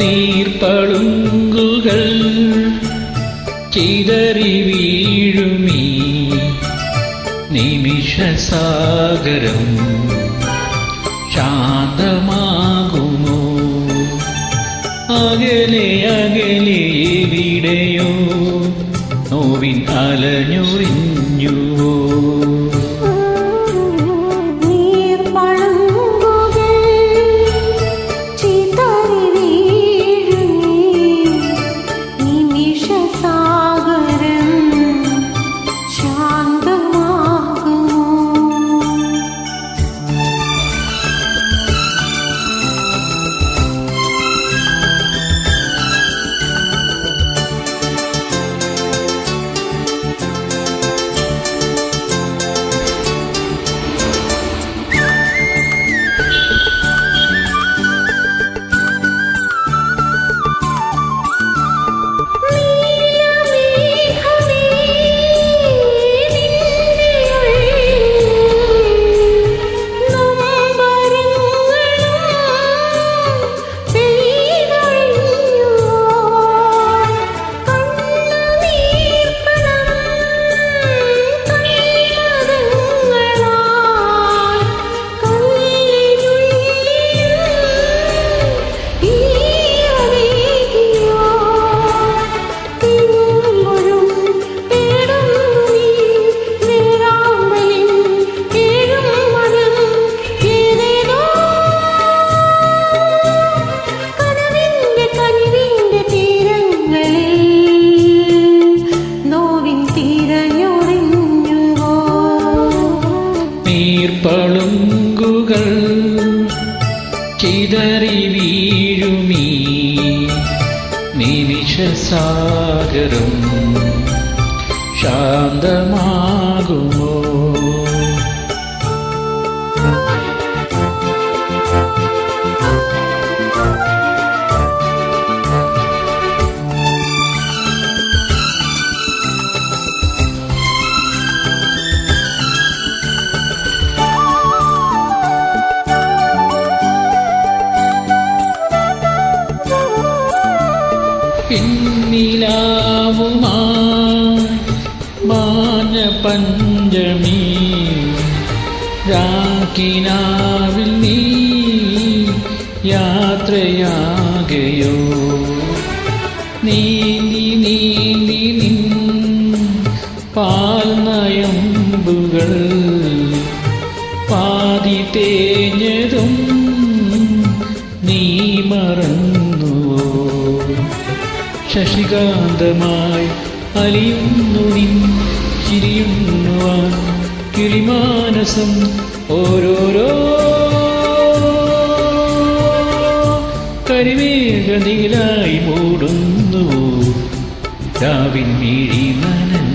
നീർപ്പളുങ്കുകൾ ചിതറി വീഴുമീ നിമിഷസാഗരം ശാന്തമാകുമോ? അകലെ അകലെ എവിടെയോ നോവിൻ അലഞ്ഞുറിഞ്ഞുവോ? നീർപ്പളുങ്കുകൾ ചിതറി വീഴുമീ നിമിഷസാഗരം ശാന്തമാകുമോ? പിന്നിലാവുമായി മാഞ്ഞ പഞ്ചമി രാക്കിനാവിൽ നീ യാത്രയാകയോ? നീന്തി നീന്തി നിൻ പാൽനയമ്പുകൾ പാതി തേഞ്ഞതും നീ മറന്നുവോ? ശശികാന്തമായി അലിയുന്നു നിൻ ചിരിയുന്നുവാൻ കിളിമാനസം ഓരോരോ കരിമേഘ നീലായി മൂടുന്നു രാവിൻ മിഴി നനഞ്ഞു.